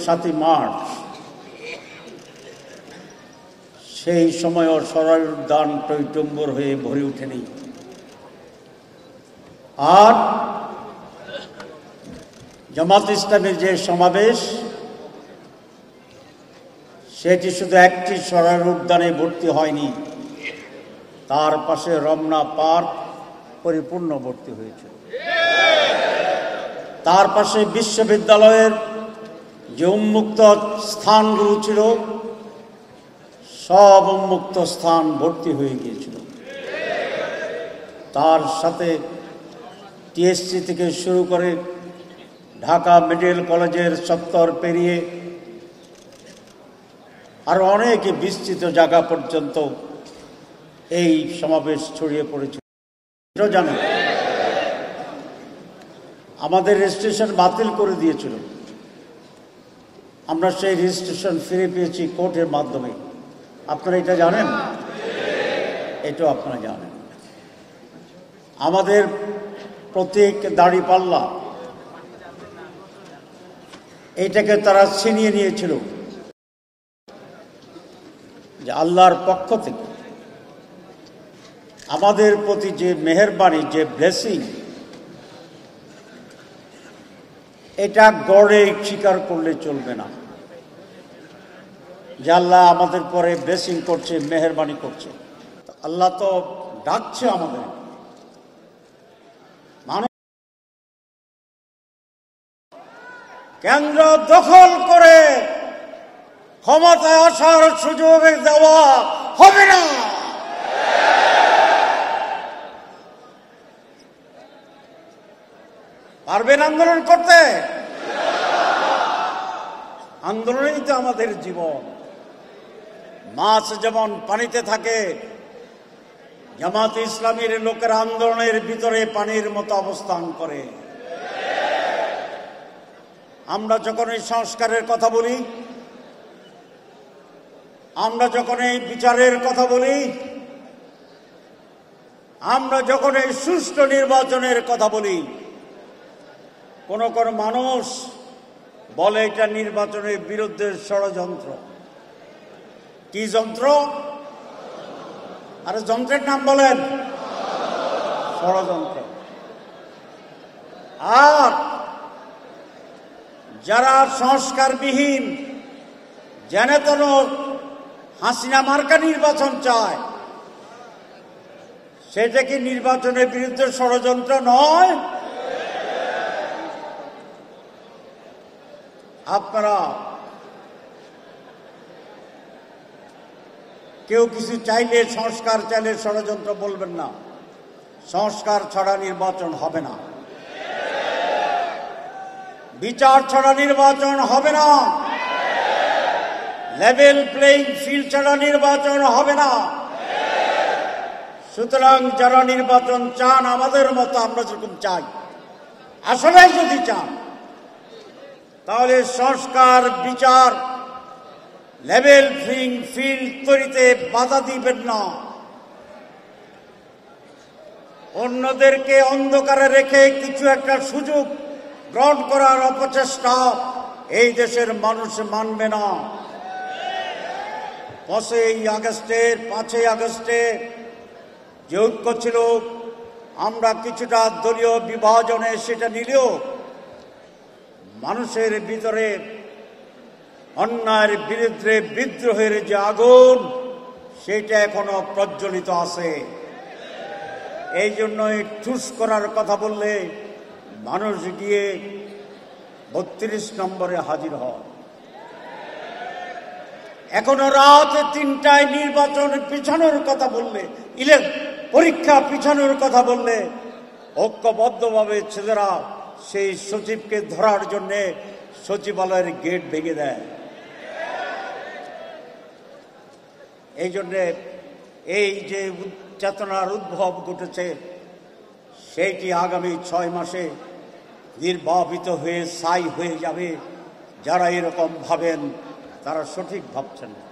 7ই March সেই সময়ও সরাই উদ্যান টইটম্বর হয়ে ভরে ওঠেনি। আর জামাত ইসলামের যে সমাবেশ সেটি শুধু একটি সরাই উদ্যানে ভর্তি হয়নি, তার পাশে রমনা পার্ক পরিপূর্ণ ভর্তি হয়েছে। তার পাশে বিশ্ববিদ্যালয়ের যে উন্মুক্ত স্থানগুলো ছিল সব উন্মুক্ত স্থান ভর্তি হয়ে গিয়েছিল। তার সাথে টিএসসি থেকে শুরু করে ঢাকা মেডিকেল কলেজের চত্বর পেরিয়ে আরো অনেক বিস্তৃত জায়গা পর্যন্ত এই সমাবেশ ছড়িয়ে পড়েছিল। জানেন, আমাদের রেজিস্ট্রেশন বাতিল করে দিয়েছিল, আমরা সেই রেজিস্ট্রেশন ফিরে পেয়েছি কোর্টের মাধ্যমে। আপনারা এটা জানেন? এটাও আপনারা জানেন। আমাদের প্রতীক দাঁড়িপাল্লা, এইটাকে তারা ছিনিয়ে নিয়েছিল। যে আল্লাহর পক্ষ থেকে আমাদের প্রতি যে মেহেরবানি, যে ব্লেসিং, এটা গড়ে স্বীকার করলে চলবে না যে আল্লাহ আমাদের পরে ব্লেসিং করছে, মেহেরবানি করছে। আল্লাহ তো ডাকছে আমাদের। মানুষ কেন্দ্র দখল করে ক্ষমতায় আসার সুযোগ দেওয়া হবে না। পারবেন আন্দোলন করতে? আন্দোলনই তো আমাদের জীবন। মাছ যেমন পানিতে থাকে, জামাত ইসলামীর লোকেরা আন্দোলনের ভিতরে পানির মতো অবস্থান করে। আমরা যখন এই সংস্কারের কথা বলি, আমরা যখন এই বিচারের কথা বলি, আমরা যখন এই সুষ্ঠু নির্বাচনের কথা বলি, কোন কোন মানুষ বলে এটা নির্বাচনের বিরুদ্ধে ষড়যন্ত্র। কি যন্ত্র? আরে যন্ত্রের নাম বলেন, ষড়যন্ত্র। আর যারা সংস্কারবিহীন জেনে তেন হাসিনা মার্কা নির্বাচন চায়, সেটা কি নির্বাচনের বিরুদ্ধে ষড়যন্ত্র নয়? আপনারা কেউ কিছু চাইলে, সংস্কার চাইলে ষড়যন্ত্র বলবেন না। সংস্কার ছাড়া নির্বাচন হবে না, বিচার ছাড়া নির্বাচন হবে না, লেভেল প্লেইং ফিল্ড ছাড়া নির্বাচন হবে না। সুতরাং যারা নির্বাচন চান আমাদের মতো, আমরা যেরকম চাই, আসলে যদি চান, তাহলে সংস্কার, বিচার, লেভেল প্লেইং ফিল্ড তৈরিতে বাধা দিবেন না। অন্যদেরকে অন্ধকারে রেখে কিছু একটা সুযোগ গ্রহণ করার অপচেষ্টা এই দেশের মানুষ মানবে না। 5ই আগস্টে যে ঐক্য ছিল, আমরা কিছুটা দলীয় বিভাজনে সেটা নিলেও মানুষের ভিতরে অন্যায়ের বিরুদ্ধে বিদ্রোহের যে আগুন, সেটা এখনো প্রজ্বলিত আছে। এই জন্যই ঠুস করার কথা বললে মানুষ গিয়ে 32 নম্বরে হাজির হয়। এখনো রাত 3টায় নির্বাচন পিছানোর কথা বললে, পরীক্ষা পিছানোর কথা বললে, ঐক্যবদ্ধভাবে ছেলেরা সেই সচিবকে ধরার জন্য সচিবালয়ের গেট ভেঙে দেয়। এই জন্যে এই যে চেতনার উদ্ভব ঘটেছে, সেইটি আগামী 6 মাসে নির্বাপিত হয়ে ছাই হয়ে যাবে। যারা এরকম ভাবেন তারা সঠিক ভাবছেন না।